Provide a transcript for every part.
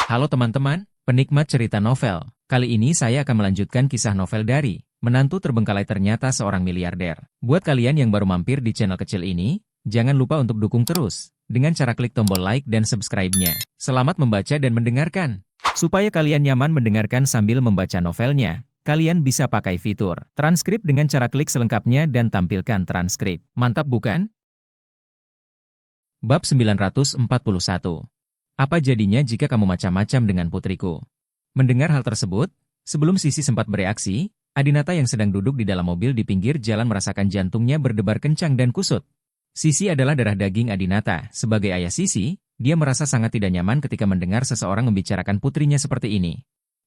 Halo teman-teman, penikmat cerita novel. Kali ini saya akan melanjutkan kisah novel dari Menantu Terbengkalai Ternyata Seorang Miliarder. Buat kalian yang baru mampir di channel kecil ini, jangan lupa untuk dukung terus dengan cara klik tombol like dan subscribe-nya. Selamat membaca dan mendengarkan. Supaya kalian nyaman mendengarkan sambil membaca novelnya, kalian bisa pakai fitur transkrip dengan cara klik selengkapnya dan tampilkan transkrip. Mantap bukan? Bab 941. Apa jadinya jika kamu macam-macam dengan putriku? Mendengar hal tersebut, sebelum Sisi sempat bereaksi, Adinata yang sedang duduk di dalam mobil di pinggir jalan merasakan jantungnya berdebar kencang dan kusut. Sisi adalah darah daging Adinata. Sebagai ayah Sisi, dia merasa sangat tidak nyaman ketika mendengar seseorang membicarakan putrinya seperti ini.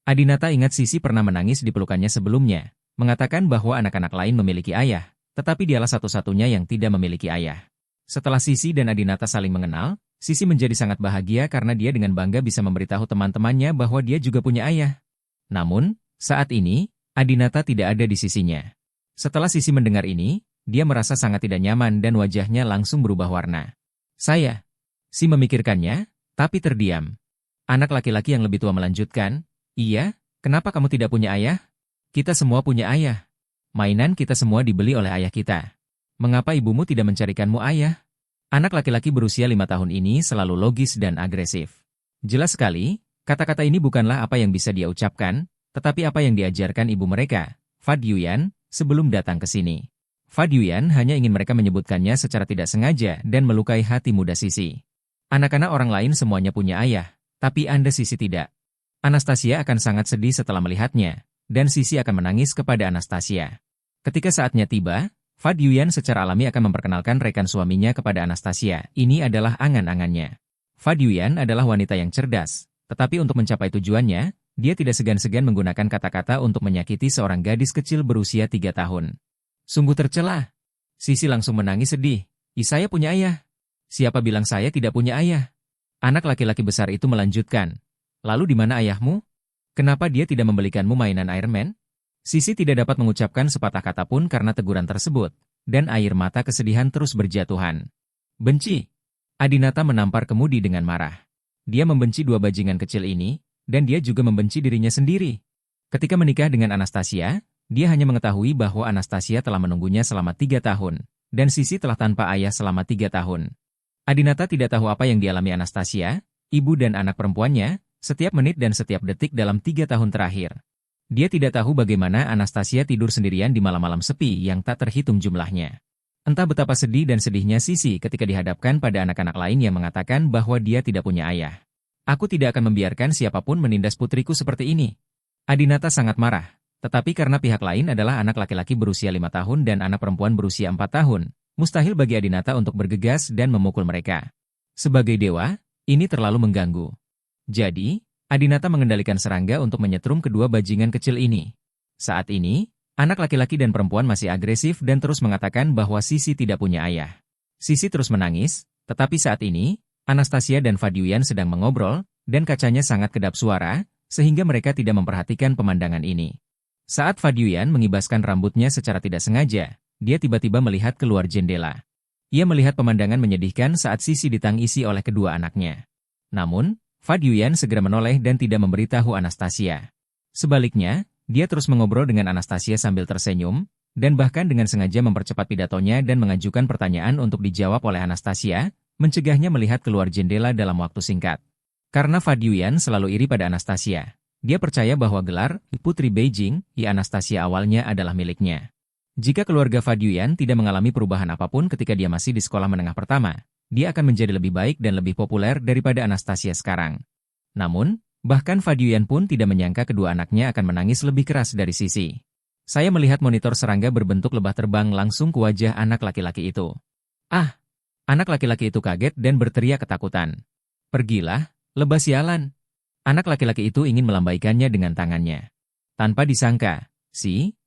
Adinata ingat Sisi pernah menangis di pelukannya sebelumnya, mengatakan bahwa anak-anak lain memiliki ayah, tetapi dialah satu-satunya yang tidak memiliki ayah. Setelah Sisi dan Adinata saling mengenal, Sisi menjadi sangat bahagia karena dia dengan bangga bisa memberitahu teman-temannya bahwa dia juga punya ayah. Namun, saat ini, Adinata tidak ada di sisinya. Setelah Sisi mendengar ini, dia merasa sangat tidak nyaman dan wajahnya langsung berubah warna. Si memikirkannya, tapi terdiam. Anak laki-laki yang lebih tua melanjutkan, "Iya, kenapa kamu tidak punya ayah? Kita semua punya ayah. Mainan kita semua dibeli oleh ayah kita. Mengapa ibumu tidak mencarikanmu ayah?" Anak laki-laki berusia 5 tahun ini selalu logis dan agresif. Jelas sekali, kata-kata ini bukanlah apa yang bisa dia ucapkan, tetapi apa yang diajarkan ibu mereka, Fa Yuyan, sebelum datang ke sini. Fa Yuyan hanya ingin mereka menyebutkannya secara tidak sengaja dan melukai hati muda Sisi. Anak-anak orang lain semuanya punya ayah, tapi Anda Sisi tidak. Anastasia akan sangat sedih setelah melihatnya, dan Sisi akan menangis kepada Anastasia. Ketika saatnya tiba, Fa Yuyan secara alami akan memperkenalkan rekan suaminya kepada Anastasia. Ini adalah angan-angannya. Fa Yuyan adalah wanita yang cerdas, tetapi untuk mencapai tujuannya, dia tidak segan-segan menggunakan kata-kata untuk menyakiti seorang gadis kecil berusia 3 tahun. Sungguh tercela. Sisi langsung menangis sedih. Saya punya ayah. Siapa bilang saya tidak punya ayah? Anak laki-laki besar itu melanjutkan. Lalu di mana ayahmu? Kenapa dia tidak membelikanmu mainan Iron Man? Sisi tidak dapat mengucapkan sepatah kata pun karena teguran tersebut, dan air mata kesedihan terus berjatuhan. Benci. Adinata menampar kemudi dengan marah. Dia membenci dua bajingan kecil ini, dan dia juga membenci dirinya sendiri. Ketika menikah dengan Anastasia, dia hanya mengetahui bahwa Anastasia telah menunggunya selama 3 tahun, dan Sisi telah tanpa ayah selama 3 tahun. Adinata tidak tahu apa yang dialami Anastasia, ibu dan anak perempuannya, setiap menit dan setiap detik dalam 3 tahun terakhir. Dia tidak tahu bagaimana Anastasia tidur sendirian di malam-malam sepi yang tak terhitung jumlahnya. Entah betapa sedih dan sedihnya Sisi ketika dihadapkan pada anak-anak lain yang mengatakan bahwa dia tidak punya ayah. Aku tidak akan membiarkan siapapun menindas putriku seperti ini. Adinata sangat marah, tetapi karena pihak lain adalah anak laki-laki berusia 5 tahun dan anak perempuan berusia 4 tahun, mustahil bagi Adinata untuk bergegas dan memukul mereka. Sebagai dewa, ini terlalu mengganggu. Jadi, Adinata mengendalikan serangga untuk menyetrum kedua bajingan kecil ini. Saat ini, anak laki-laki dan perempuan masih agresif dan terus mengatakan bahwa Sisi tidak punya ayah. Sisi terus menangis, tetapi saat ini, Anastasia dan Fa Yuyan sedang mengobrol, dan kacanya sangat kedap suara, sehingga mereka tidak memperhatikan pemandangan ini. Saat Fa Yuyan mengibaskan rambutnya secara tidak sengaja, dia tiba-tiba melihat keluar jendela. Ia melihat pemandangan menyedihkan saat Sisi ditangisi oleh kedua anaknya. Namun, Fa Yuyan segera menoleh dan tidak memberitahu Anastasia. Sebaliknya, dia terus mengobrol dengan Anastasia sambil tersenyum, dan bahkan dengan sengaja mempercepat pidatonya dan mengajukan pertanyaan untuk dijawab oleh Anastasia, mencegahnya melihat keluar jendela dalam waktu singkat. Karena Fa Yuyan selalu iri pada Anastasia, dia percaya bahwa gelar Putri Beijing, Anastasia awalnya adalah miliknya. Jika keluarga Fa Yuyan tidak mengalami perubahan apapun ketika dia masih di sekolah menengah pertama, dia akan menjadi lebih baik dan lebih populer daripada Anastasia sekarang. Namun, bahkan Fa Yuyan pun tidak menyangka kedua anaknya akan menangis lebih keras dari Sisi. Saya melihat monitor serangga berbentuk lebah terbang langsung ke wajah anak laki-laki itu. Ah! Anak laki-laki itu kaget dan berteriak ketakutan. Pergilah, lebah sialan! Anak laki-laki itu ingin melambaikannya dengan tangannya. Tanpa disangka,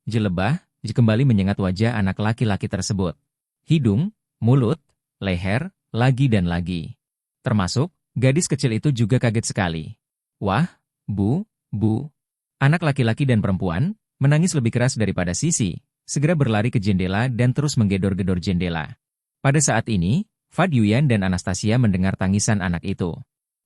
jelebah, kembali menyengat wajah anak laki-laki tersebut. Hidung, mulut, leher, lagi dan lagi. Termasuk, gadis kecil itu juga kaget sekali. Wah, bu. Anak laki-laki dan perempuan, menangis lebih keras daripada Sisi, segera berlari ke jendela dan terus menggedor-gedor jendela. Pada saat ini, Fa Yuyan dan Anastasia mendengar tangisan anak itu.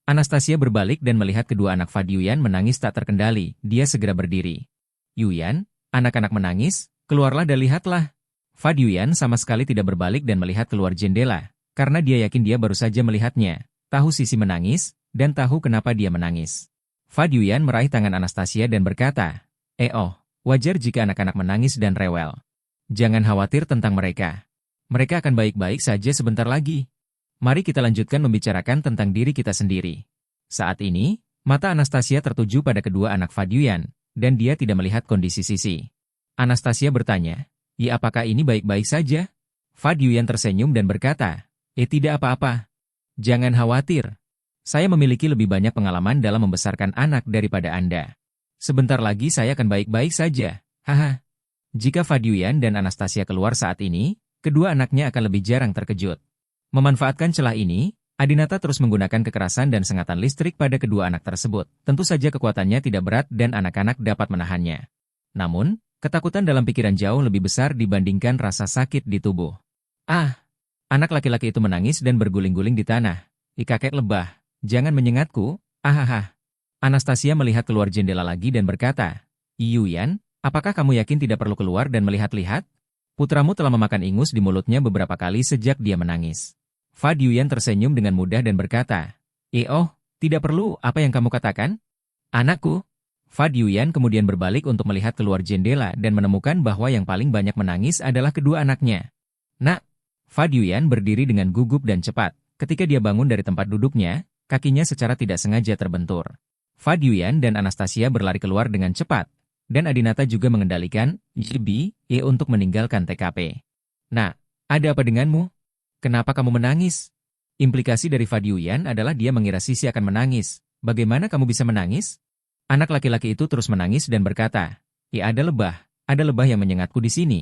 Anastasia berbalik dan melihat kedua anak Fa Yuyan menangis tak terkendali. Dia segera berdiri. Yuyan, anak-anak menangis, keluarlah dan lihatlah. Fa Yuyan sama sekali tidak berbalik dan melihat keluar jendela, karena dia yakin dia baru saja melihatnya. Tahu Sisi menangis, dan tahu kenapa dia menangis. Fa Yuyan meraih tangan Anastasia dan berkata, wajar jika anak-anak menangis dan rewel. Jangan khawatir tentang mereka. Mereka akan baik-baik saja sebentar lagi. Mari kita lanjutkan membicarakan tentang diri kita sendiri. Saat ini, mata Anastasia tertuju pada kedua anak Fa Yuyan, dan dia tidak melihat kondisi Sisi. Anastasia bertanya, "Ya, apakah ini baik-baik saja?" Fa Yuyan tersenyum dan berkata, tidak apa-apa. Jangan khawatir. Saya memiliki lebih banyak pengalaman dalam membesarkan anak daripada Anda. Sebentar lagi saya akan baik-baik saja. Haha. Jika Fa Yuyan dan Anastasia keluar saat ini, kedua anaknya akan lebih jarang terkejut. Memanfaatkan celah ini, Adinata terus menggunakan kekerasan dan sengatan listrik pada kedua anak tersebut. Tentu saja kekuatannya tidak berat dan anak-anak dapat menahannya. Namun, ketakutan dalam pikiran jauh lebih besar dibandingkan rasa sakit di tubuh. Anak laki-laki itu menangis dan berguling-guling di tanah. Kakek lebah, jangan menyengatku, ahaha. Anastasia melihat keluar jendela lagi dan berkata, Yuyan, apakah kamu yakin tidak perlu keluar dan melihat-lihat? Putramu telah memakan ingus di mulutnya beberapa kali sejak dia menangis. Fa Yuyan tersenyum dengan mudah dan berkata, tidak perlu, apa yang kamu katakan? Anakku. Fa Yuyan kemudian berbalik untuk melihat keluar jendela dan menemukan bahwa yang paling banyak menangis adalah kedua anaknya. Nak. Fa Yuyan berdiri dengan gugup dan cepat. Ketika dia bangun dari tempat duduknya, kakinya secara tidak sengaja terbentur. Fa Yuyan dan Anastasia berlari keluar dengan cepat, dan Adinata juga mengendalikan JB untuk meninggalkan TKP. Nah, ada apa denganmu? Kenapa kamu menangis? Implikasi dari Fa Yuyan adalah dia mengira Sisi akan menangis. Bagaimana kamu bisa menangis? Anak laki-laki itu terus menangis dan berkata, ada lebah yang menyengatku di sini.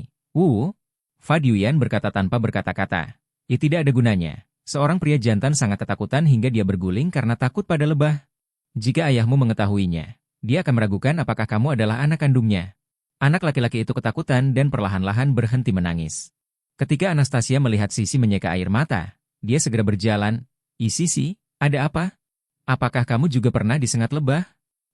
Fa Yuyan berkata tanpa berkata-kata. Tidak ada gunanya. Seorang pria jantan sangat ketakutan hingga dia berguling karena takut pada lebah. Jika ayahmu mengetahuinya, dia akan meragukan apakah kamu adalah anak kandungnya. Anak laki-laki itu ketakutan dan perlahan-lahan berhenti menangis. Ketika Anastasia melihat Sisi menyeka air mata, dia segera berjalan. Sisi, ada apa? Apakah kamu juga pernah disengat lebah?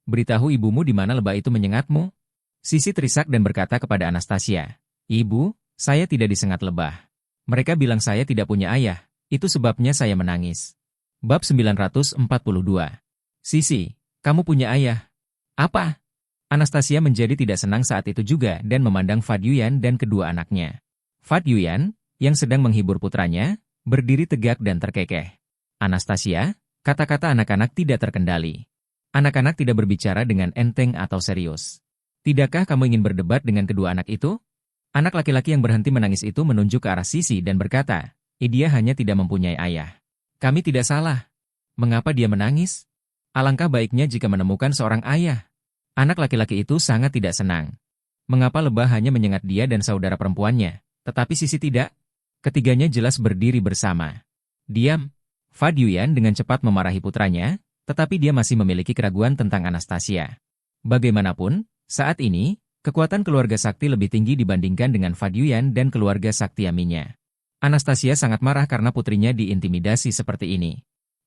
Beritahu ibumu di mana lebah itu menyengatmu. Sisi terisak dan berkata kepada Anastasia, Ibu, saya tidak disengat lebah. Mereka bilang saya tidak punya ayah, itu sebabnya saya menangis. Bab 942. Sisi, kamu punya ayah. Apa? Anastasia menjadi tidak senang saat itu juga dan memandang Fa Yuyan dan kedua anaknya. Fa Yuyan, yang sedang menghibur putranya, berdiri tegak dan terkekeh. Anastasia, kata-kata anak-anak tidak terkendali. Anak-anak tidak berbicara dengan enteng atau serius. Tidakkah kamu ingin berdebat dengan kedua anak itu? Anak laki-laki yang berhenti menangis itu menunjuk ke arah Sisi dan berkata, dia hanya tidak mempunyai ayah. Kami tidak salah. Mengapa dia menangis? Alangkah baiknya jika menemukan seorang ayah. Anak laki-laki itu sangat tidak senang. Mengapa lebah hanya menyengat dia dan saudara perempuannya? Tetapi Sisi tidak. Ketiganya jelas berdiri bersama. Diam. Fa Yuyan dengan cepat memarahi putranya, tetapi dia masih memiliki keraguan tentang Anastasia. Bagaimanapun, saat ini, kekuatan keluarga sakti lebih tinggi dibandingkan dengan Fa Yuyan dan keluarga sakti Aminya. Anastasia sangat marah karena putrinya diintimidasi seperti ini.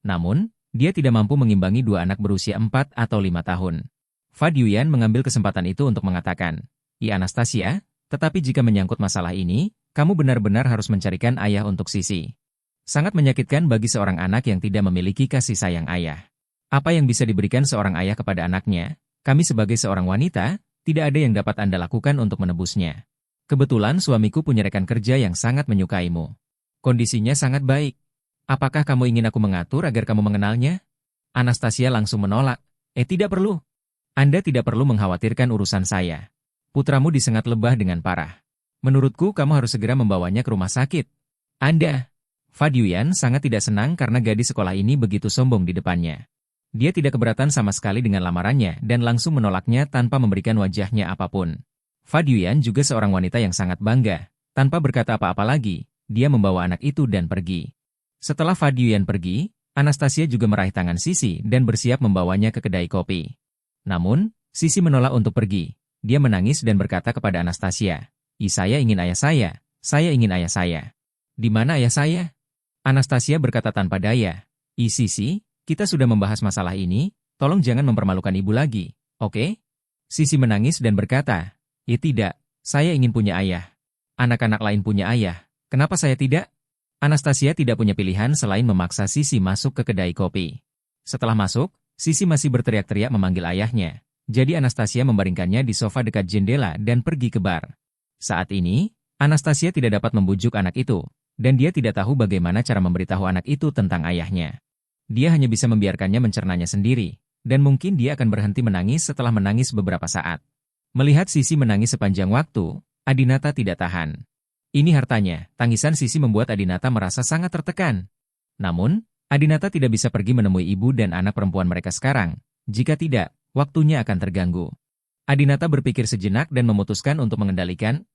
Namun, dia tidak mampu mengimbangi dua anak berusia 4 atau 5 tahun. Fa Yuyan mengambil kesempatan itu untuk mengatakan, Anastasia, tetapi jika menyangkut masalah ini, kamu benar-benar harus mencarikan ayah untuk Sisi. Sangat menyakitkan bagi seorang anak yang tidak memiliki kasih sayang ayah. Apa yang bisa diberikan seorang ayah kepada anaknya? Kami sebagai seorang wanita, tidak ada yang dapat Anda lakukan untuk menebusnya. Kebetulan suamiku punya rekan kerja yang sangat menyukaimu. Kondisinya sangat baik. Apakah kamu ingin aku mengatur agar kamu mengenalnya? Anastasia langsung menolak. Tidak perlu. Anda tidak perlu mengkhawatirkan urusan saya. Putramu disengat lebah dengan parah. Menurutku kamu harus segera membawanya ke rumah sakit. Anda. Fa Yuyan sangat tidak senang karena gadis sekolah ini begitu sombong di depannya. Dia tidak keberatan sama sekali dengan lamarannya dan langsung menolaknya tanpa memberikan wajahnya apapun. Fa Yuyan juga seorang wanita yang sangat bangga. Tanpa berkata apa-apa lagi, dia membawa anak itu dan pergi. Setelah Fa Yuyan pergi, Anastasia juga meraih tangan Sisi dan bersiap membawanya ke kedai kopi. Namun, Sisi menolak untuk pergi. Dia menangis dan berkata kepada Anastasia, saya ingin ayah saya ingin ayah saya. Di mana ayah saya? Anastasia berkata tanpa daya, Sisi, kita sudah membahas masalah ini, tolong jangan mempermalukan ibu lagi, oke? Sisi menangis dan berkata, "Ya tidak, saya ingin punya ayah. Anak-anak lain punya ayah, kenapa saya tidak?" Anastasia tidak punya pilihan selain memaksa Sisi masuk ke kedai kopi. Setelah masuk, Sisi masih berteriak-teriak memanggil ayahnya. Jadi Anastasia membaringkannya di sofa dekat jendela dan pergi ke bar. Saat ini, Anastasia tidak dapat membujuk anak itu, dan dia tidak tahu bagaimana cara memberitahu anak itu tentang ayahnya. Dia hanya bisa membiarkannya mencernanya sendiri, dan mungkin dia akan berhenti menangis setelah menangis beberapa saat. Melihat Sisi menangis sepanjang waktu, Adinata tidak tahan. Ini hartanya, tangisan Sisi membuat Adinata merasa sangat tertekan. Namun, Adinata tidak bisa pergi menemui ibu dan anak perempuan mereka sekarang. Jika tidak, waktunya akan terganggu. Adinata berpikir sejenak dan memutuskan untuk mengendalikan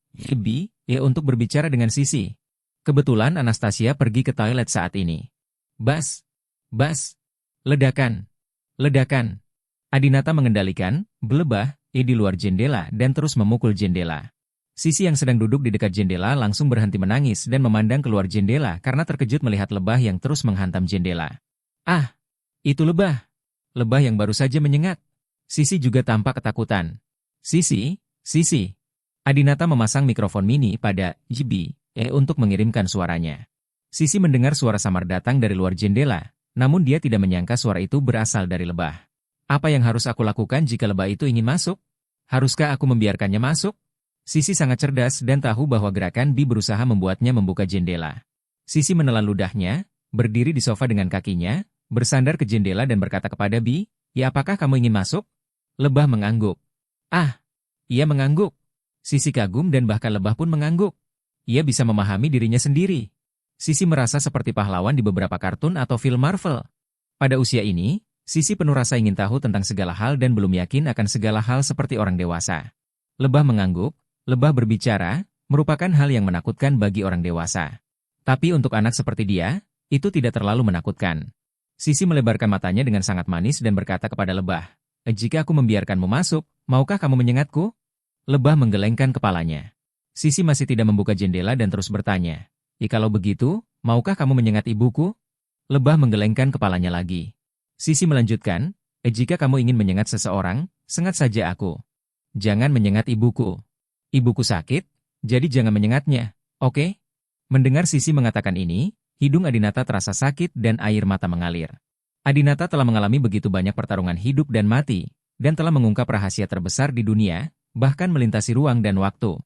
untuk berbicara dengan Sisi. Kebetulan Anastasia pergi ke toilet saat ini. Bas, ledakan, ledakan. Adinata mengendalikan, belebah, di luar jendela dan terus memukul jendela. Sisi yang sedang duduk di dekat jendela langsung berhenti menangis dan memandang keluar jendela karena terkejut melihat lebah yang terus menghantam jendela. Ah, itu lebah. Lebah yang baru saja menyengat. Sisi juga tampak ketakutan. Sisi. Adinata memasang mikrofon mini pada untuk mengirimkan suaranya. Sisi mendengar suara samar datang dari luar jendela, namun dia tidak menyangka suara itu berasal dari lebah. Apa yang harus aku lakukan jika lebah itu ingin masuk? Haruskah aku membiarkannya masuk? Sisi sangat cerdas dan tahu bahwa gerakan Bi berusaha membuatnya membuka jendela. Sisi menelan ludahnya, berdiri di sofa dengan kakinya, bersandar ke jendela dan berkata kepada Bi, "Ya, apakah kamu ingin masuk?" Lebah mengangguk. Ah, ia mengangguk. Sisi kagum dan bahkan lebah pun mengangguk. Ia bisa memahami dirinya sendiri. Sisi merasa seperti pahlawan di beberapa kartun atau film Marvel. Pada usia ini, Sisi penuh rasa ingin tahu tentang segala hal dan belum yakin akan segala hal seperti orang dewasa. Lebah mengangguk, lebah berbicara, merupakan hal yang menakutkan bagi orang dewasa. Tapi untuk anak seperti dia, itu tidak terlalu menakutkan. Sisi melebarkan matanya dengan sangat manis dan berkata kepada lebah, "Jika aku membiarkanmu masuk, maukah kamu menyengatku?" Lebah menggelengkan kepalanya. Sisi masih tidak membuka jendela dan terus bertanya, Kalau begitu, maukah kamu menyengat ibuku?" Lebah menggelengkan kepalanya lagi. Sisi melanjutkan, "Jika kamu ingin menyengat seseorang, sengat saja aku. Jangan menyengat ibuku. Ibuku sakit, jadi jangan menyengatnya, oke?" Mendengar Sisi mengatakan ini, hidung Adinata terasa sakit dan air mata mengalir. Adinata telah mengalami begitu banyak pertarungan hidup dan mati, dan telah mengungkap rahasia terbesar di dunia, bahkan melintasi ruang dan waktu.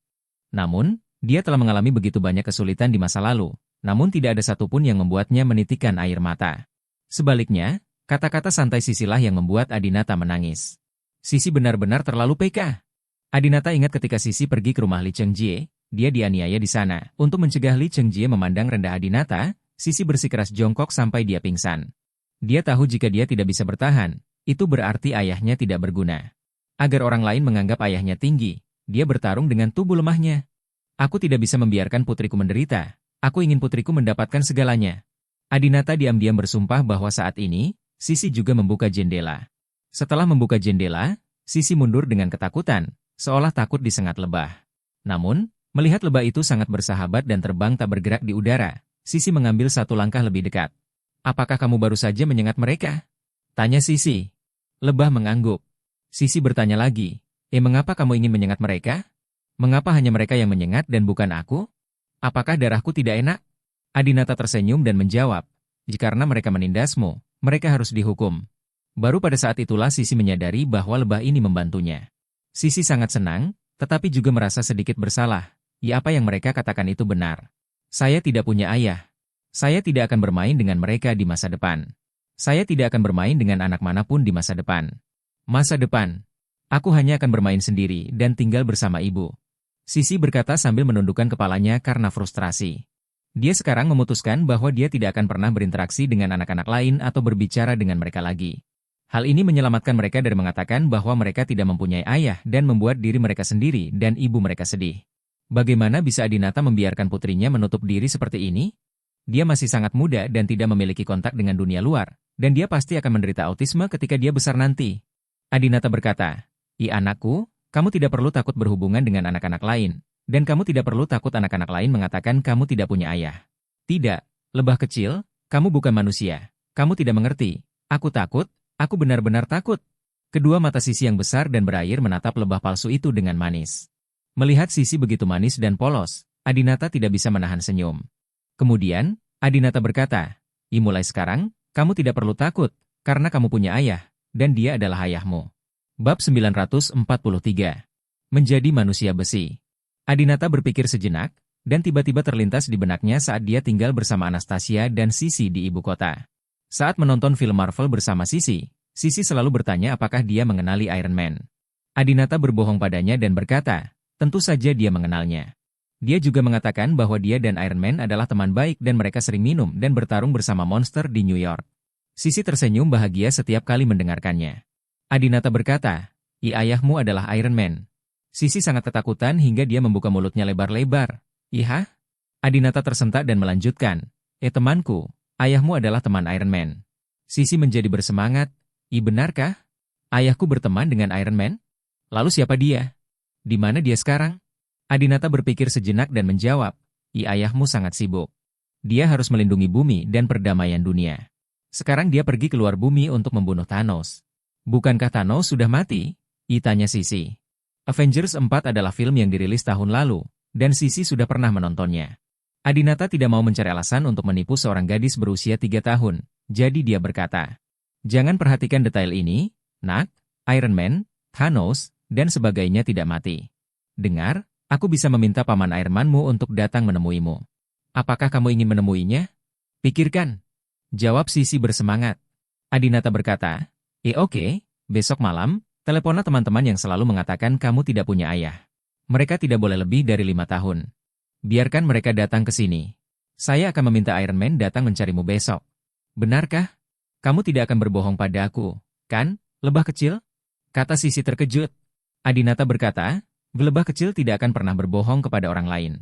Namun, dia telah mengalami begitu banyak kesulitan di masa lalu, namun tidak ada satupun yang membuatnya menitikkan air mata. Sebaliknya, kata-kata santai Sisilah yang membuat Adinata menangis. Sisi benar-benar terlalu peka. Adinata ingat ketika Sisi pergi ke rumah Li Chengjie, dia dianiaya di sana. Untuk mencegah Li Chengjie memandang rendah Adinata, Sisi bersikeras jongkok sampai dia pingsan. Dia tahu jika dia tidak bisa bertahan, itu berarti ayahnya tidak berguna. Agar orang lain menganggap ayahnya tinggi, dia bertarung dengan tubuh lemahnya. "Aku tidak bisa membiarkan putriku menderita. Aku ingin putriku mendapatkan segalanya." Adinata diam-diam bersumpah bahwa saat ini, Sisi juga membuka jendela. Setelah membuka jendela, Sisi mundur dengan ketakutan, seolah takut disengat lebah. Namun, melihat lebah itu sangat bersahabat dan terbang tak bergerak di udara, Sisi mengambil satu langkah lebih dekat. "Apakah kamu baru saja menyengat mereka?" tanya Sisi. Lebah mengangguk. Sisi bertanya lagi, "Mengapa kamu ingin menyengat mereka? Mengapa hanya mereka yang menyengat dan bukan aku? Apakah darahku tidak enak?" Adinata tersenyum dan menjawab, "Karena mereka menindasmu, mereka harus dihukum." Baru pada saat itulah Sisi menyadari bahwa lebah ini membantunya. Sisi sangat senang, tetapi juga merasa sedikit bersalah. Apa yang mereka katakan itu benar. Saya tidak punya ayah. Saya tidak akan bermain dengan mereka di masa depan. Saya tidak akan bermain dengan anak manapun di masa depan. Masa depan. Aku hanya akan bermain sendiri dan tinggal bersama ibu. Sisi berkata sambil menundukkan kepalanya karena frustrasi. Dia sekarang memutuskan bahwa dia tidak akan pernah berinteraksi dengan anak-anak lain atau berbicara dengan mereka lagi. Hal ini menyelamatkan mereka dari mengatakan bahwa mereka tidak mempunyai ayah dan membuat diri mereka sendiri dan ibu mereka sedih. Bagaimana bisa Adinata membiarkan putrinya menutup diri seperti ini? Dia masih sangat muda dan tidak memiliki kontak dengan dunia luar, dan dia pasti akan menderita autisme ketika dia besar nanti. Adinata berkata, Anakku, kamu tidak perlu takut berhubungan dengan anak-anak lain, dan kamu tidak perlu takut anak-anak lain mengatakan kamu tidak punya ayah. Tidak, lebah kecil, kamu bukan manusia. Kamu tidak mengerti. Aku takut, aku benar-benar takut. Kedua mata Sisi yang besar dan berair menatap lebah palsu itu dengan manis. Melihat Sisi begitu manis dan polos, Adinata tidak bisa menahan senyum. Kemudian, Adinata berkata, mulai sekarang, kamu tidak perlu takut, karena kamu punya ayah, dan dia adalah ayahmu. Bab 943. Menjadi manusia besi. Adinata berpikir sejenak, dan tiba-tiba terlintas di benaknya saat dia tinggal bersama Anastasia dan Sisi di ibu kota. Saat menonton film Marvel bersama Sisi selalu bertanya apakah dia mengenali Iron Man. Adinata berbohong padanya dan berkata, tentu saja dia mengenalnya. Dia juga mengatakan bahwa dia dan Iron Man adalah teman baik dan mereka sering minum dan bertarung bersama monster di New York. Sisi tersenyum bahagia setiap kali mendengarkannya. Adinata berkata, ayahmu adalah Iron Man. Sisi sangat ketakutan hingga dia membuka mulutnya lebar-lebar. Ihah? Adinata tersentak dan melanjutkan, temanku, ayahmu adalah teman Iron Man. Sisi menjadi bersemangat, benarkah? Ayahku berteman dengan Iron Man? Lalu siapa dia? Di mana dia sekarang? Adinata berpikir sejenak dan menjawab, ayahmu sangat sibuk. Dia harus melindungi bumi dan perdamaian dunia. Sekarang dia pergi keluar bumi untuk membunuh Thanos. Bukankah Thanos sudah mati? Tanya Sisi. Avengers 4 adalah film yang dirilis tahun lalu, dan Sisi sudah pernah menontonnya. Adinata tidak mau mencari alasan untuk menipu seorang gadis berusia 3 tahun, jadi dia berkata, jangan perhatikan detail ini, nak, Iron Man, Thanos, dan sebagainya tidak mati. Dengar, aku bisa meminta paman Iron Man-mu untuk datang menemuimu. Apakah kamu ingin menemuinya? Pikirkan. Jawab Sisi bersemangat. Adinata berkata, oke, besok malam, telepona teman-teman yang selalu mengatakan kamu tidak punya ayah. Mereka tidak boleh lebih dari 5 tahun. Biarkan mereka datang ke sini. Saya akan meminta Iron Man datang mencarimu besok. Benarkah? Kamu tidak akan berbohong pada aku, kan, lebah kecil? Kata Sisi terkejut. Adinata berkata, lebah kecil tidak akan pernah berbohong kepada orang lain.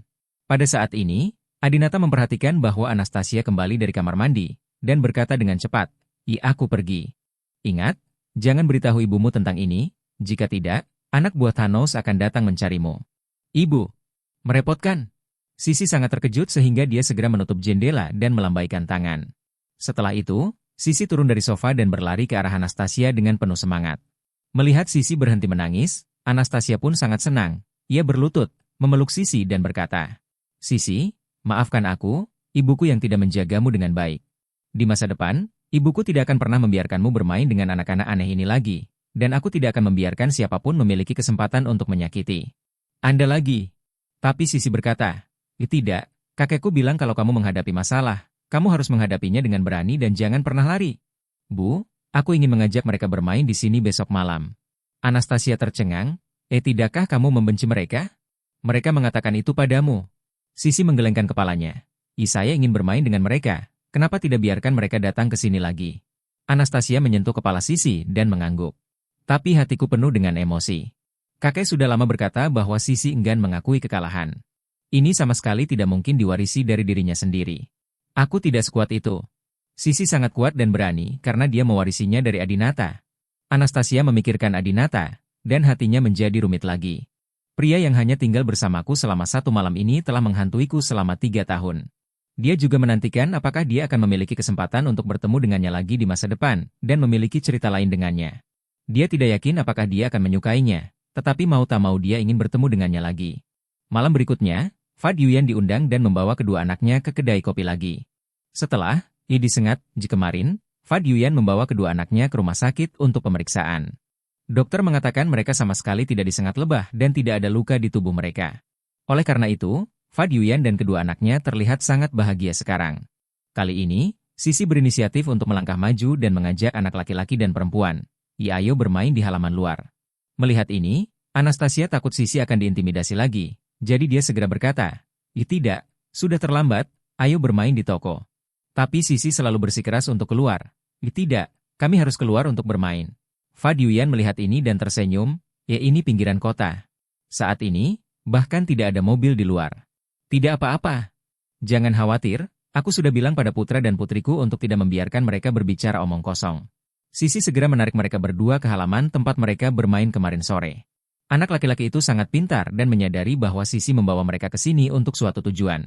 Pada saat ini, Adinata memperhatikan bahwa Anastasia kembali dari kamar mandi, dan berkata dengan cepat, aku pergi. Ingat, jangan beritahu ibumu tentang ini, jika tidak, anak buah Thanos akan datang mencarimu. Ibu, merepotkan. Sisi sangat terkejut sehingga dia segera menutup jendela dan melambaikan tangan. Setelah itu, Sisi turun dari sofa dan berlari ke arah Anastasia dengan penuh semangat. Melihat Sisi berhenti menangis, Anastasia pun sangat senang. Ia berlutut, memeluk Sisi dan berkata, Sisi, maafkan aku, ibuku yang tidak menjagamu dengan baik. Di masa depan, ibuku tidak akan pernah membiarkanmu bermain dengan anak-anak aneh ini lagi, dan aku tidak akan membiarkan siapapun memiliki kesempatan untuk menyakiti Anda lagi. Tapi Sisi berkata, tidak, kakekku bilang kalau kamu menghadapi masalah, kamu harus menghadapinya dengan berani dan jangan pernah lari. Bu, aku ingin mengajak mereka bermain di sini besok malam. Anastasia tercengang, tidakkah kamu membenci mereka? Mereka mengatakan itu padamu. Sisi menggelengkan kepalanya. Saya ingin bermain dengan mereka, kenapa tidak biarkan mereka datang ke sini lagi? Anastasia menyentuh kepala Sisi dan mengangguk. Tapi hatiku penuh dengan emosi. Kakek sudah lama berkata bahwa Sisi enggan mengakui kekalahan. Ini sama sekali tidak mungkin diwarisi dari dirinya sendiri. Aku tidak sekuat itu. Sisi sangat kuat dan berani karena dia mewarisinya dari Adinata. Anastasia memikirkan Adinata, dan hatinya menjadi rumit lagi. Pria yang hanya tinggal bersamaku selama 1 malam ini telah menghantuiku selama 3 tahun. Dia juga menantikan apakah dia akan memiliki kesempatan untuk bertemu dengannya lagi di masa depan, dan memiliki cerita lain dengannya. Dia tidak yakin apakah dia akan menyukainya, tetapi mau tak mau dia ingin bertemu dengannya lagi. Malam berikutnya, Fat Yuyan diundang dan membawa kedua anaknya ke kedai kopi lagi. Setelah disengat kemarin, Fat Yuyan membawa kedua anaknya ke rumah sakit untuk pemeriksaan. Dokter mengatakan mereka sama sekali tidak disengat lebah dan tidak ada luka di tubuh mereka. Oleh karena itu, Fat Yuyan dan kedua anaknya terlihat sangat bahagia sekarang. Kali ini, Sisi berinisiatif untuk melangkah maju dan mengajak anak laki-laki dan perempuan, ayo bermain di halaman luar. Melihat ini, Anastasia takut Sisi akan diintimidasi lagi. Jadi dia segera berkata, tidak, sudah terlambat, ayo bermain di toko. Tapi Sisi selalu bersikeras untuk keluar. Tidak, kami harus keluar untuk bermain. Fat Yuyan melihat ini dan tersenyum, ini pinggiran kota. Saat ini, bahkan tidak ada mobil di luar. Tidak apa-apa. Jangan khawatir, aku sudah bilang pada putra dan putriku untuk tidak membiarkan mereka berbicara omong kosong. Sisi segera menarik mereka berdua ke halaman tempat mereka bermain kemarin sore. Anak laki-laki itu sangat pintar dan menyadari bahwa Sisi membawa mereka ke sini untuk suatu tujuan.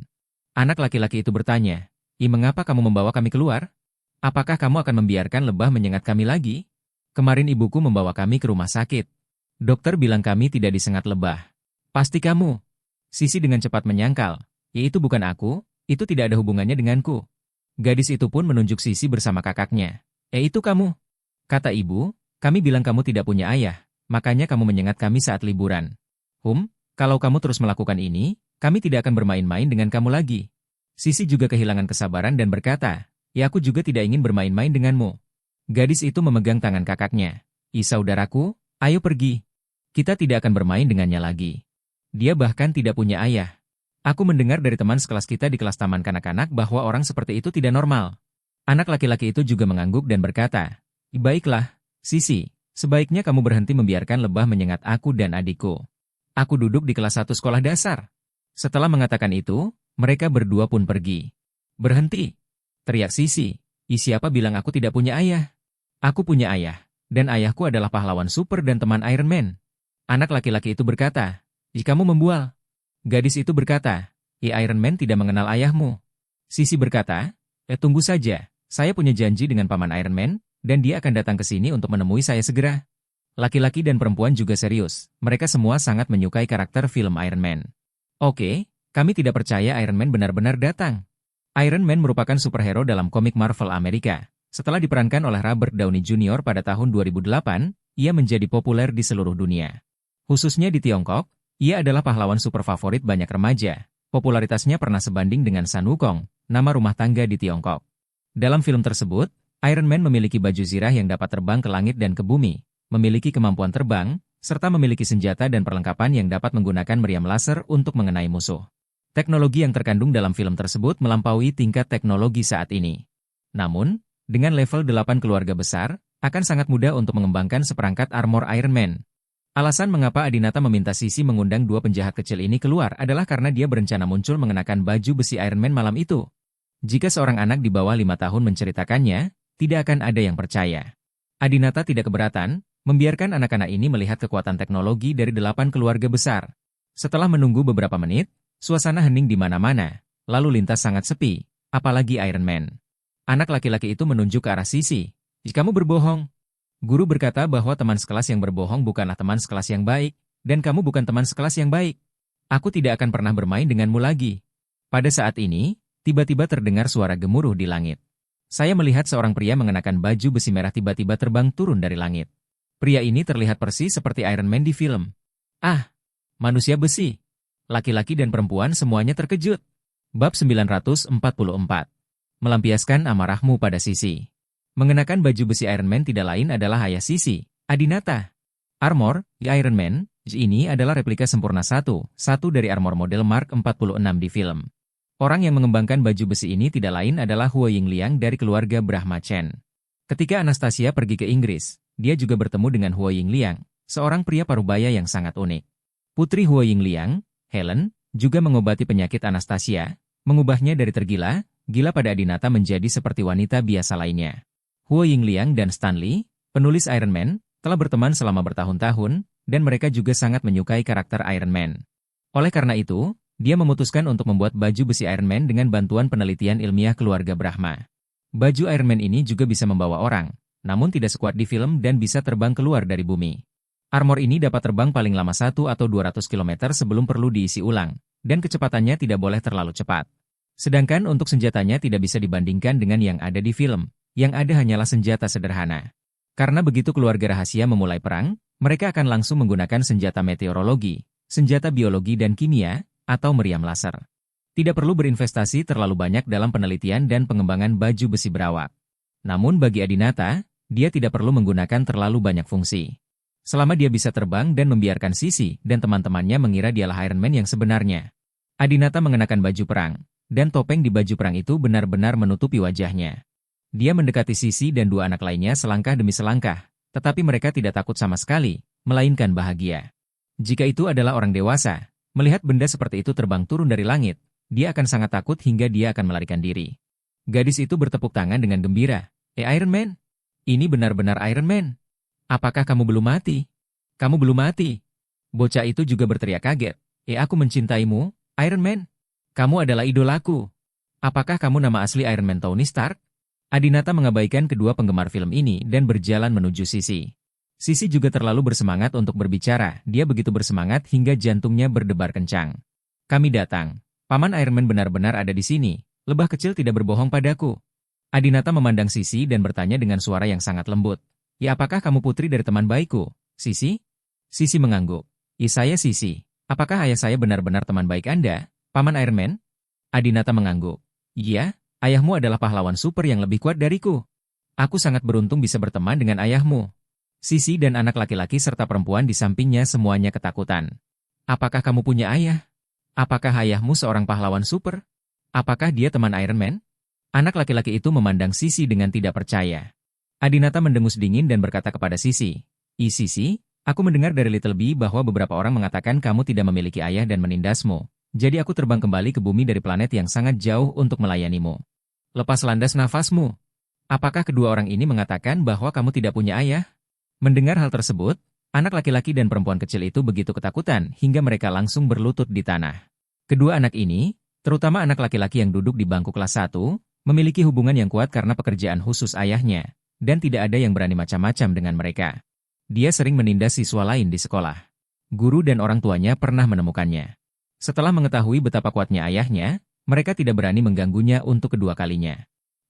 Anak laki-laki itu bertanya, mengapa kamu membawa kami keluar? Apakah kamu akan membiarkan lebah menyengat kami lagi? Kemarin ibuku membawa kami ke rumah sakit. Dokter bilang kami tidak disengat lebah. Pasti kamu. Sisi dengan cepat menyangkal. Ya itu bukan aku, itu tidak ada hubungannya denganku. Gadis itu pun menunjuk Sisi bersama kakaknya. Itu kamu. Kata ibu, kami bilang kamu tidak punya ayah, makanya kamu menyengat kami saat liburan. Kalau kamu terus melakukan ini, kami tidak akan bermain-main dengan kamu lagi. Sisi juga kehilangan kesabaran dan berkata, ya aku juga tidak ingin bermain-main denganmu. Gadis itu memegang tangan kakaknya. Saudaraku, ayo pergi. Kita tidak akan bermain dengannya lagi. Dia bahkan tidak punya ayah. Aku mendengar dari teman sekelas kita di kelas taman kanak-kanak bahwa orang seperti itu tidak normal. Anak laki-laki itu juga mengangguk dan berkata, baiklah, Sisi, sebaiknya kamu berhenti membiarkan lebah menyengat aku dan adikku. Aku duduk di kelas 1 sekolah dasar. Setelah mengatakan itu, mereka berdua pun pergi. Berhenti, teriak Sisi. Siapa bilang aku tidak punya ayah? Aku punya ayah, dan ayahku adalah pahlawan super dan teman Iron Man. Anak laki-laki itu berkata, kamu membual. Gadis itu berkata, Iron Man tidak mengenal ayahmu. Sisi berkata, tunggu saja, saya punya janji dengan paman Iron Man, dan dia akan datang ke sini untuk menemui saya segera. Laki-laki dan perempuan juga serius, mereka semua sangat menyukai karakter film Iron Man. Oke, kami tidak percaya Iron Man benar-benar datang. Iron Man merupakan superhero dalam komik Marvel Amerika. Setelah diperankan oleh Robert Downey Jr. pada tahun 2008, ia menjadi populer di seluruh dunia. Khususnya di Tiongkok, ia adalah pahlawan super favorit banyak remaja. Popularitasnya pernah sebanding dengan Sun Wukong, nama rumah tangga di Tiongkok. Dalam film tersebut, Iron Man memiliki baju zirah yang dapat terbang ke langit dan ke bumi, memiliki kemampuan terbang, serta memiliki senjata dan perlengkapan yang dapat menggunakan meriam laser untuk mengenai musuh. Teknologi yang terkandung dalam film tersebut melampaui tingkat teknologi saat ini. Namun, dengan level 8 keluarga besar, akan sangat mudah untuk mengembangkan seperangkat armor Iron Man. Alasan mengapa Adinata meminta Sisi mengundang dua penjahat kecil ini keluar adalah karena dia berencana muncul mengenakan baju besi Iron Man malam itu. Jika seorang anak di bawah 5 tahun menceritakannya, tidak akan ada yang percaya. Adinata tidak keberatan, membiarkan anak-anak ini melihat kekuatan teknologi dari 8 keluarga besar. Setelah menunggu beberapa menit, suasana hening di mana-mana, lalu lintas sangat sepi, apalagi Iron Man. Anak laki-laki itu menunjuk ke arah Sisi. Kamu berbohong. Guru berkata bahwa teman sekelas yang berbohong bukanlah teman sekelas yang baik, dan kamu bukan teman sekelas yang baik. Aku tidak akan pernah bermain denganmu lagi. Pada saat ini, tiba-tiba terdengar suara gemuruh di langit. Saya melihat seorang pria mengenakan baju besi merah tiba-tiba terbang turun dari langit. Pria ini terlihat persis seperti Iron Man di film. Manusia besi. Laki-laki dan perempuan semuanya terkejut. Bab 944. Melampiaskan amarahmu pada Sisi. Mengenakan baju besi Iron Man tidak lain adalah ayah Sisi, Adinata. Armor, Iron Man, ini adalah replika sempurna satu dari armor model Mark 46 di film. Orang yang mengembangkan baju besi ini tidak lain adalah Huo Yingliang dari keluarga Brahma Chen. Ketika Anastasia pergi ke Inggris, dia juga bertemu dengan Huo Yingliang, seorang pria parubaya yang sangat unik. Putri Huo Yingliang, Helen, juga mengobati penyakit Anastasia, mengubahnya dari tergila, gila pada Adinata menjadi seperti wanita biasa lainnya. Huo Yingliang dan Stanley, penulis Iron Man, telah berteman selama bertahun-tahun, dan mereka juga sangat menyukai karakter Iron Man. Oleh karena itu, dia memutuskan untuk membuat baju besi Iron Man dengan bantuan penelitian ilmiah keluarga Brahma. Baju Iron Man ini juga bisa membawa orang, namun tidak sekuat di film dan bisa terbang keluar dari bumi. Armor ini dapat terbang paling lama 1 atau 200 km sebelum perlu diisi ulang, dan kecepatannya tidak boleh terlalu cepat. Sedangkan untuk senjatanya tidak bisa dibandingkan dengan yang ada di film. Yang ada hanyalah senjata sederhana. Karena begitu keluarga rahasia memulai perang, mereka akan langsung menggunakan senjata meteorologi, senjata biologi dan kimia, atau meriam laser. Tidak perlu berinvestasi terlalu banyak dalam penelitian dan pengembangan baju besi berawak. Namun bagi Adinata, dia tidak perlu menggunakan terlalu banyak fungsi. Selama dia bisa terbang dan membiarkan Sisi dan teman-temannya mengira dialah Iron Man yang sebenarnya. Adinata mengenakan baju perang, dan topeng di baju perang itu benar-benar menutupi wajahnya. Dia mendekati Sisi dan dua anak lainnya selangkah demi selangkah, tetapi mereka tidak takut sama sekali, melainkan bahagia. Jika itu adalah orang dewasa, melihat benda seperti itu terbang turun dari langit, dia akan sangat takut hingga dia akan melarikan diri. Gadis itu bertepuk tangan dengan gembira. Iron Man? Ini benar-benar Iron Man. Apakah kamu belum mati? Kamu belum mati. Bocah itu juga berteriak kaget. Aku mencintaimu, Iron Man. Kamu adalah idolaku. Apakah kamu nama asli Iron Man Tony Stark? Adinata mengabaikan kedua penggemar film ini dan berjalan menuju Sisi. Sisi juga terlalu bersemangat untuk berbicara, dia begitu bersemangat hingga jantungnya berdebar kencang. Kami datang. Paman Iron Man benar-benar ada di sini. Lebah kecil tidak berbohong padaku. Adinata memandang Sisi dan bertanya dengan suara yang sangat lembut. Ya, apakah kamu putri dari teman baikku, Sisi? Sisi mengangguk. Saya Sisi. Apakah ayah saya benar-benar teman baik Anda, Paman Iron Man? Adinata mengangguk. Iya, ayahmu adalah pahlawan super yang lebih kuat dariku. Aku sangat beruntung bisa berteman dengan ayahmu. Sisi dan anak laki-laki serta perempuan di sampingnya semuanya ketakutan. Apakah kamu punya ayah? Apakah ayahmu seorang pahlawan super? Apakah dia teman Iron Man? Anak laki-laki itu memandang Sisi dengan tidak percaya. Adinata mendengus dingin dan berkata kepada Sisi. Sisi, aku mendengar dari Little Bee bahwa beberapa orang mengatakan kamu tidak memiliki ayah dan menindasmu. Jadi aku terbang kembali ke bumi dari planet yang sangat jauh untuk melayanimu. Lepas landas nafasmu. Apakah kedua orang ini mengatakan bahwa kamu tidak punya ayah? Mendengar hal tersebut, anak laki-laki dan perempuan kecil itu begitu ketakutan hingga mereka langsung berlutut di tanah. Kedua anak ini, terutama anak laki-laki yang duduk di bangku kelas 1, memiliki hubungan yang kuat karena pekerjaan khusus ayahnya, dan tidak ada yang berani macam-macam dengan mereka. Dia sering menindas siswa lain di sekolah. Guru dan orang tuanya pernah menemukannya. Setelah mengetahui betapa kuatnya ayahnya, mereka tidak berani mengganggunya untuk kedua kalinya.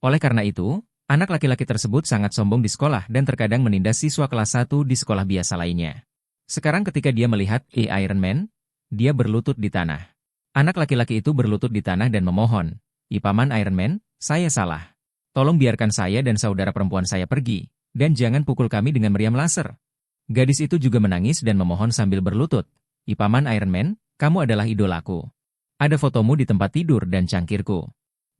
Oleh karena itu, anak laki-laki tersebut sangat sombong di sekolah dan terkadang menindas siswa kelas 1 di sekolah biasa lainnya. Sekarang ketika dia melihat Iron Man, dia berlutut di tanah. Anak laki-laki itu berlutut di tanah dan memohon, Paman Iron Man, saya salah. Tolong biarkan saya dan saudara perempuan saya pergi, dan jangan pukul kami dengan meriam laser. Gadis itu juga menangis dan memohon sambil berlutut, Paman Iron Man, kamu adalah idolaku. Ada fotomu di tempat tidur dan cangkirku.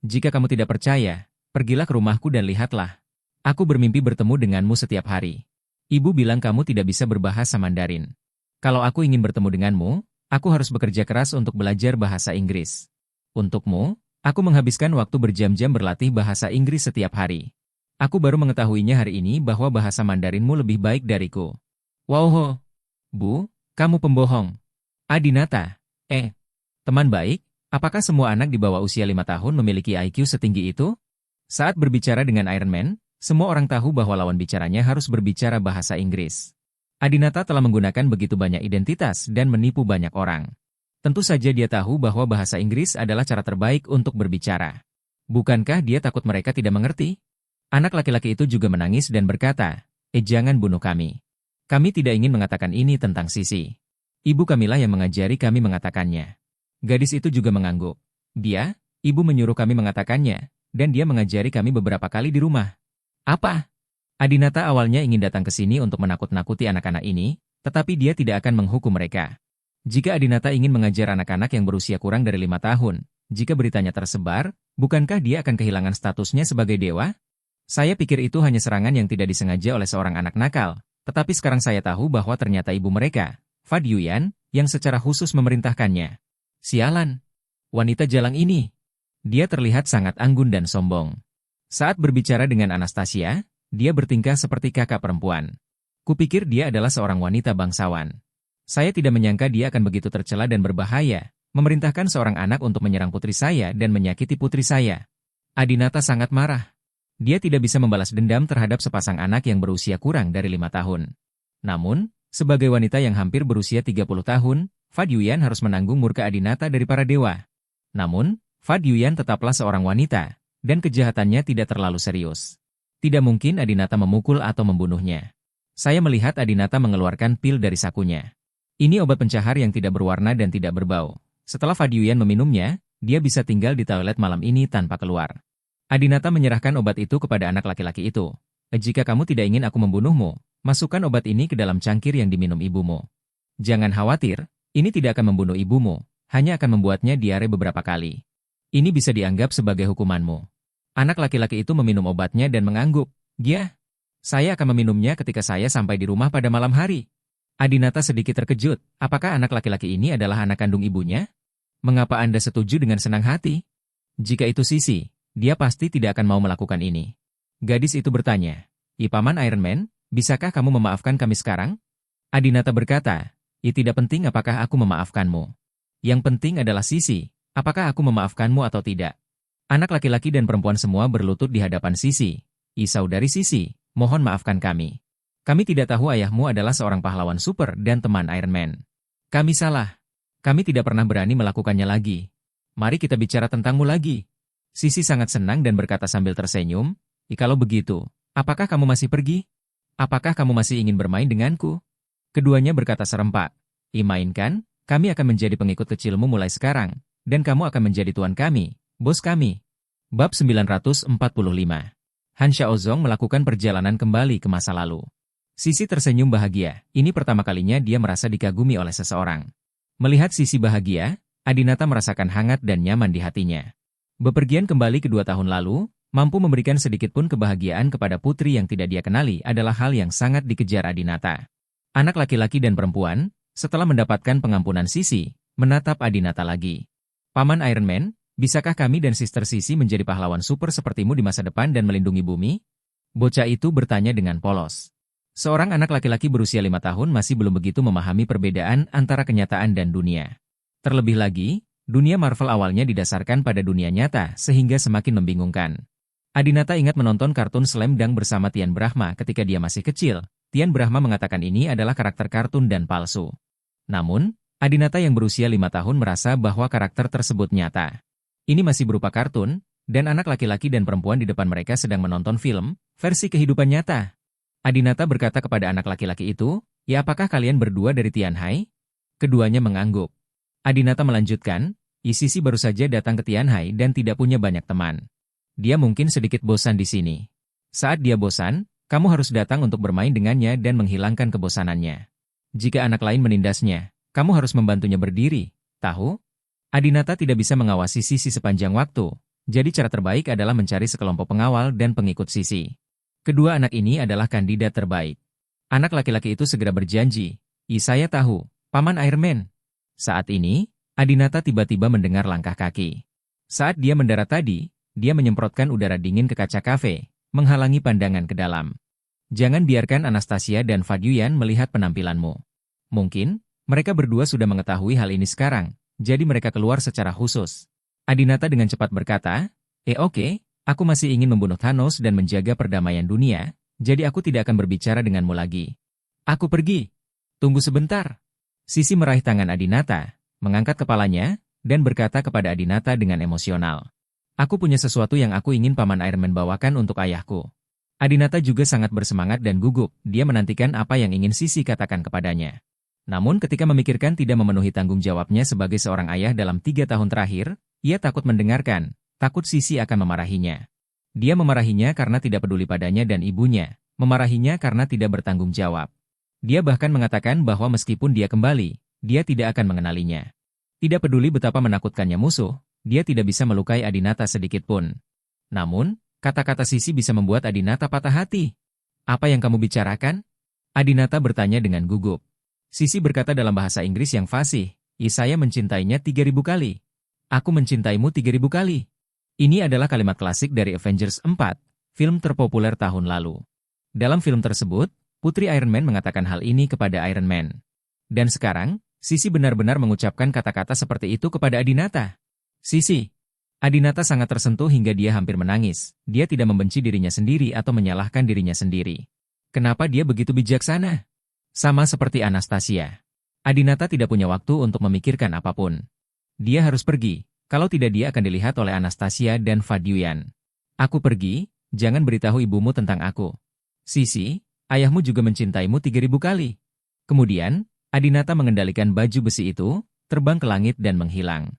Jika kamu tidak percaya, pergilah ke rumahku dan lihatlah. Aku bermimpi bertemu denganmu setiap hari. Ibu bilang kamu tidak bisa berbahasa Mandarin. Kalau aku ingin bertemu denganmu, aku harus bekerja keras untuk belajar bahasa Inggris. Untukmu, aku menghabiskan waktu berjam-jam berlatih bahasa Inggris setiap hari. Aku baru mengetahuinya hari ini bahwa bahasa Mandarinmu lebih baik dariku. Wow, Bu, kamu pembohong. Adinata, teman baik, apakah semua anak di bawah usia 5 tahun memiliki IQ setinggi itu? Saat berbicara dengan Iron Man, semua orang tahu bahwa lawan bicaranya harus berbicara bahasa Inggris. Adinata telah menggunakan begitu banyak identitas dan menipu banyak orang. Tentu saja dia tahu bahwa bahasa Inggris adalah cara terbaik untuk berbicara. Bukankah dia takut mereka tidak mengerti? Anak laki-laki itu juga menangis dan berkata, jangan bunuh kami. Kami tidak ingin mengatakan ini tentang Sisi. Ibu kamilah yang mengajari kami mengatakannya. Gadis itu juga mengangguk. Ibu menyuruh kami mengatakannya, dan dia mengajari kami beberapa kali di rumah. Apa? Adinata awalnya ingin datang ke sini untuk menakut-nakuti anak-anak ini, tetapi dia tidak akan menghukum mereka. Jika Adinata ingin mengajar anak-anak yang berusia kurang dari 5 tahun, jika beritanya tersebar, bukankah dia akan kehilangan statusnya sebagai dewa? Saya pikir itu hanya serangan yang tidak disengaja oleh seorang anak nakal, tetapi sekarang saya tahu bahwa ternyata ibu mereka, Fa Yuyan, yang secara khusus memerintahkannya. Sialan. Wanita jalang ini. Dia terlihat sangat anggun dan sombong. Saat berbicara dengan Anastasia, dia bertingkah seperti kakak perempuan. Kupikir dia adalah seorang wanita bangsawan. Saya tidak menyangka dia akan begitu tercela dan berbahaya, memerintahkan seorang anak untuk menyerang putri saya dan menyakiti putri saya. Adinata sangat marah. Dia tidak bisa membalas dendam terhadap sepasang anak yang berusia kurang dari 5 tahun. Namun, sebagai wanita yang hampir berusia 30 tahun, Fa Yuyan harus menanggung murka Adinata dari para dewa. Namun, Fa Yuyan tetaplah seorang wanita, dan kejahatannya tidak terlalu serius. Tidak mungkin Adinata memukul atau membunuhnya. Saya melihat Adinata mengeluarkan pil dari sakunya. Ini obat pencahar yang tidak berwarna dan tidak berbau. Setelah Fa Yuyan meminumnya, dia bisa tinggal di toilet malam ini tanpa keluar. Adinata menyerahkan obat itu kepada anak laki-laki itu. Jika kamu tidak ingin aku membunuhmu, masukkan obat ini ke dalam cangkir yang diminum ibumu. Jangan khawatir, ini tidak akan membunuh ibumu, hanya akan membuatnya diare beberapa kali. Ini bisa dianggap sebagai hukumanmu. Anak laki-laki itu meminum obatnya dan mengangguk. Saya akan meminumnya ketika saya sampai di rumah pada malam hari. Adinata sedikit terkejut, apakah anak laki-laki ini adalah anak kandung ibunya? Mengapa Anda setuju dengan senang hati? Jika itu Sisi, dia pasti tidak akan mau melakukan ini. Gadis itu bertanya, Paman Iron Man, bisakah kamu memaafkan kami sekarang? Adinata berkata, tidak penting apakah aku memaafkanmu. Yang penting adalah Sisi, apakah aku memaafkanmu atau tidak. Anak laki-laki dan perempuan semua berlutut di hadapan Sisi. Saudari Sisi, mohon maafkan kami. Kami tidak tahu ayahmu adalah seorang pahlawan super dan teman Iron Man. Kami salah. Kami tidak pernah berani melakukannya lagi. Mari kita bicara tentangmu lagi. Sisi sangat senang dan berkata sambil tersenyum, kalau begitu, apakah kamu masih pergi? Apakah kamu masih ingin bermain denganku? Keduanya berkata serempak. Mainkan, kami akan menjadi pengikut kecilmu mulai sekarang, dan kamu akan menjadi tuan kami, bos kami. Bab 945. Han Xiaozong melakukan perjalanan kembali ke masa lalu. Sisi tersenyum bahagia, ini pertama kalinya dia merasa dikagumi oleh seseorang. Melihat Sisi bahagia, Adinata merasakan hangat dan nyaman di hatinya. Bepergian kembali ke 2 tahun lalu, mampu memberikan sedikit pun kebahagiaan kepada putri yang tidak dia kenali adalah hal yang sangat dikejar Adinata. Anak laki-laki dan perempuan, setelah mendapatkan pengampunan Sisi, menatap Adinata lagi. Paman Iron Man, bisakah kami dan Sister Sisi menjadi pahlawan super sepertimu di masa depan dan melindungi bumi? Bocah itu bertanya dengan polos. Seorang anak laki-laki berusia 5 tahun masih belum begitu memahami perbedaan antara kenyataan dan dunia. Terlebih lagi, dunia Marvel awalnya didasarkan pada dunia nyata sehingga semakin membingungkan. Adinata ingat menonton kartun Slam Dunk bersama Tian Brahma ketika dia masih kecil. Tian Brahma mengatakan ini adalah karakter kartun dan palsu. Namun, Adinata yang berusia 5 tahun merasa bahwa karakter tersebut nyata. Ini masih berupa kartun, dan anak laki-laki dan perempuan di depan mereka sedang menonton film, versi kehidupan nyata. Adinata berkata kepada anak laki-laki itu, "Ya, apakah kalian berdua dari Tianhai?" Keduanya mengangguk. Adinata melanjutkan, Sisi baru saja datang ke Tianhai dan tidak punya banyak teman. Dia mungkin sedikit bosan di sini. Saat dia bosan, kamu harus datang untuk bermain dengannya dan menghilangkan kebosanannya. Jika anak lain menindasnya, kamu harus membantunya berdiri, tahu? Adinata tidak bisa mengawasi Sisi sepanjang waktu, jadi cara terbaik adalah mencari sekelompok pengawal dan pengikut Sisi. Kedua anak ini adalah kandidat terbaik. Anak laki-laki itu segera berjanji, saya tahu, Paman Iron Man." Saat ini, Adinata tiba-tiba mendengar langkah kaki. Saat dia mendarat tadi, dia menyemprotkan udara dingin ke kaca kafe, menghalangi pandangan ke dalam. Jangan biarkan Anastasia dan Fadyuan melihat penampilanmu. Mungkin, mereka berdua sudah mengetahui hal ini sekarang, jadi mereka keluar secara khusus. Adinata dengan cepat berkata, oke, aku masih ingin membunuh Thanos dan menjaga perdamaian dunia, jadi aku tidak akan berbicara denganmu lagi. Aku pergi. Tunggu sebentar. Sisi meraih tangan Adinata, mengangkat kepalanya, dan berkata kepada Adinata dengan emosional. Aku punya sesuatu yang aku ingin Paman Iron Man bawakan untuk ayahku. Adinata juga sangat bersemangat dan gugup, dia menantikan apa yang ingin Sisi katakan kepadanya. Namun ketika memikirkan tidak memenuhi tanggung jawabnya sebagai seorang ayah dalam 3 tahun terakhir, ia takut mendengarkan, takut Sisi akan memarahinya. Dia memarahinya karena tidak peduli padanya dan ibunya, memarahinya karena tidak bertanggung jawab. Dia bahkan mengatakan bahwa meskipun dia kembali, dia tidak akan mengenalinya. Tidak peduli betapa menakutkannya musuh, dia tidak bisa melukai Adinata sedikit pun. Namun, kata-kata Sisi bisa membuat Adinata patah hati. Apa yang kamu bicarakan? Adinata bertanya dengan gugup. Sisi berkata dalam bahasa Inggris yang fasih, saya mencintainya 3.000 kali. Aku mencintaimu 3.000 kali. Ini adalah kalimat klasik dari Avengers 4, film terpopuler tahun lalu. Dalam film tersebut, Putri Iron Man mengatakan hal ini kepada Iron Man. Dan sekarang, Sisi benar-benar mengucapkan kata-kata seperti itu kepada Adinata. Sisi. Adinata sangat tersentuh hingga dia hampir menangis. Dia tidak membenci dirinya sendiri atau menyalahkan dirinya sendiri. Kenapa dia begitu bijaksana? Sama seperti Anastasia. Adinata tidak punya waktu untuk memikirkan apapun. Dia harus pergi, kalau tidak dia akan dilihat oleh Anastasia dan Fadyuan. Aku pergi, jangan beritahu ibumu tentang aku. Sisi, ayahmu juga mencintaimu 3.000 kali. Kemudian, Adinata mengendalikan baju besi itu, terbang ke langit dan menghilang.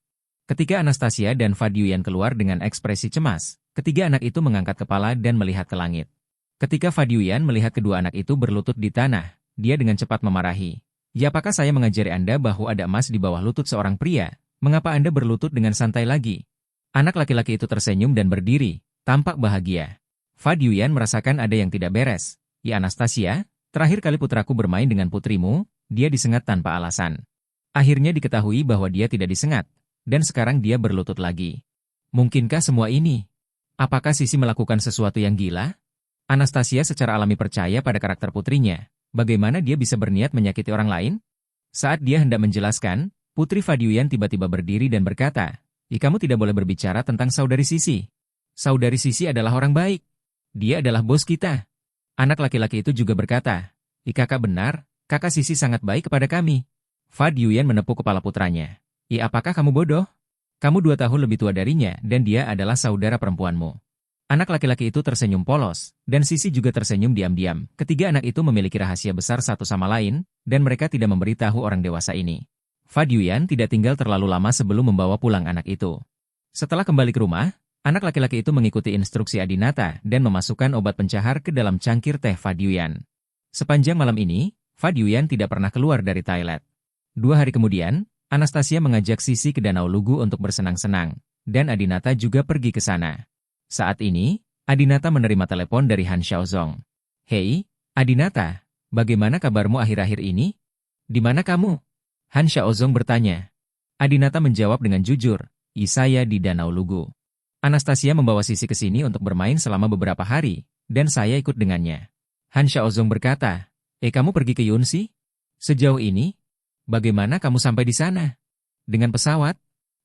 Ketika Anastasia dan Fadyuan keluar dengan ekspresi cemas, ketiga anak itu mengangkat kepala dan melihat ke langit. Ketika Fadyuan melihat kedua anak itu berlutut di tanah, dia dengan cepat memarahi. Ya, apakah saya mengajari Anda bahwa ada emas di bawah lutut seorang pria? Mengapa Anda berlutut dengan santai lagi? Anak laki-laki itu tersenyum dan berdiri, tampak bahagia. Fadyuan merasakan ada yang tidak beres. Ya Anastasia, terakhir kali putraku bermain dengan putrimu, dia disengat tanpa alasan. Akhirnya diketahui bahwa dia tidak disengat. Dan sekarang dia berlutut lagi. Mungkinkah semua ini? Apakah Sisi melakukan sesuatu yang gila? Anastasia secara alami percaya pada karakter putrinya. Bagaimana dia bisa berniat menyakiti orang lain? Saat dia hendak menjelaskan, Putri Fadyuan tiba-tiba berdiri dan berkata, Kamu tidak boleh berbicara tentang saudari Sisi. Saudari Sisi adalah orang baik. Dia adalah bos kita. Anak laki-laki itu juga berkata, Kakak benar, kakak Sisi sangat baik kepada kami. Fa Yuyan menepuk kepala putranya. Apakah kamu bodoh? Kamu 2 tahun lebih tua darinya dan dia adalah saudara perempuanmu. Anak laki-laki itu tersenyum polos, dan Sisi juga tersenyum diam-diam. Ketiga anak itu memiliki rahasia besar satu sama lain, dan mereka tidak memberitahu orang dewasa ini. Fa Yuyan tidak tinggal terlalu lama sebelum membawa pulang anak itu. Setelah kembali ke rumah, anak laki-laki itu mengikuti instruksi Adinata dan memasukkan obat pencahar ke dalam cangkir teh Fa Yuyan. Sepanjang malam ini, Fa Yuyan tidak pernah keluar dari toilet. 2 hari kemudian, Anastasia mengajak Sisi ke Danau Lugu untuk bersenang-senang, dan Adinata juga pergi ke sana. Saat ini, Adinata menerima telepon dari Han Xiaozong. Hei, Adinata, bagaimana kabarmu akhir-akhir ini? Di mana kamu? Han Xiaozong bertanya. Adinata menjawab dengan jujur, saya di Danau Lugu. Anastasia membawa Sisi ke sini untuk bermain selama beberapa hari, dan saya ikut dengannya. Han Xiaozong berkata, kamu pergi ke Yunxi? Sejauh ini, bagaimana kamu sampai di sana? Dengan pesawat?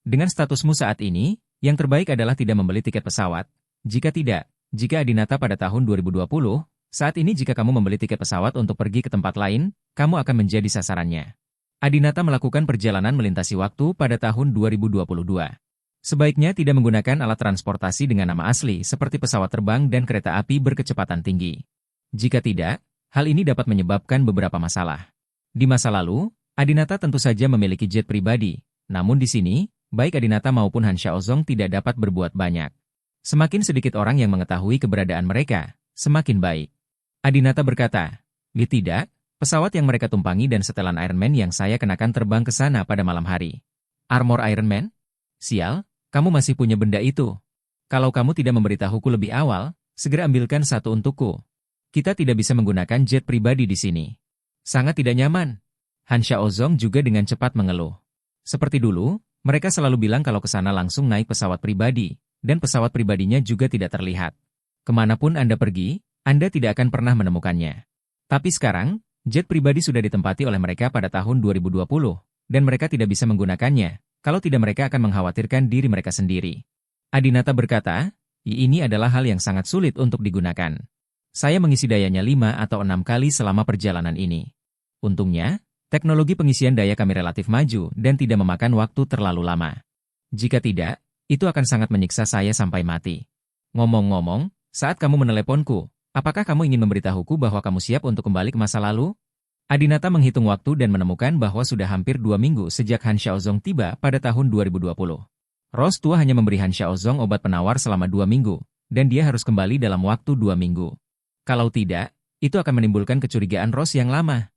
Dengan statusmu saat ini, yang terbaik adalah tidak membeli tiket pesawat. Jika tidak, jika Adinata pada tahun 2020, saat ini jika kamu membeli tiket pesawat untuk pergi ke tempat lain, kamu akan menjadi sasarannya. Adinata melakukan perjalanan melintasi waktu pada tahun 2022. Sebaiknya tidak menggunakan alat transportasi dengan nama asli seperti pesawat terbang dan kereta api berkecepatan tinggi. Jika tidak, hal ini dapat menyebabkan beberapa masalah. Di masa lalu, Adinata tentu saja memiliki jet pribadi, namun di sini, baik Adinata maupun Han Xiaozong tidak dapat berbuat banyak. Semakin sedikit orang yang mengetahui keberadaan mereka, semakin baik. Adinata berkata, tidak, pesawat yang mereka tumpangi dan setelan Iron Man yang saya kenakan terbang ke sana pada malam hari. Armor Iron Man? Sial, kamu masih punya benda itu. Kalau kamu tidak memberitahuku lebih awal, segera ambilkan satu untukku. Kita tidak bisa menggunakan jet pribadi di sini. Sangat tidak nyaman. Han Xiaozong juga dengan cepat mengeluh. Seperti dulu, mereka selalu bilang kalau ke sana langsung naik pesawat pribadi, dan pesawat pribadinya juga tidak terlihat. Kemanapun Anda pergi, Anda tidak akan pernah menemukannya. Tapi sekarang, jet pribadi sudah ditempati oleh mereka pada tahun 2020, dan mereka tidak bisa menggunakannya, kalau tidak mereka akan mengkhawatirkan diri mereka sendiri. Adinata berkata, ini adalah hal yang sangat sulit untuk digunakan. Saya mengisi dayanya 5 atau 6 kali selama perjalanan ini. Untungnya, teknologi pengisian daya kami relatif maju dan tidak memakan waktu terlalu lama. Jika tidak, itu akan sangat menyiksa saya sampai mati. Ngomong-ngomong, saat kamu meneleponku, apakah kamu ingin memberitahuku bahwa kamu siap untuk kembali ke masa lalu? Adinata menghitung waktu dan menemukan bahwa sudah hampir 2 minggu sejak Han Xiaozong tiba pada tahun 2020. Ros tua hanya memberi Han Xiaozong obat penawar selama 2 minggu, dan dia harus kembali dalam waktu 2 minggu. Kalau tidak, itu akan menimbulkan kecurigaan Ros yang lama.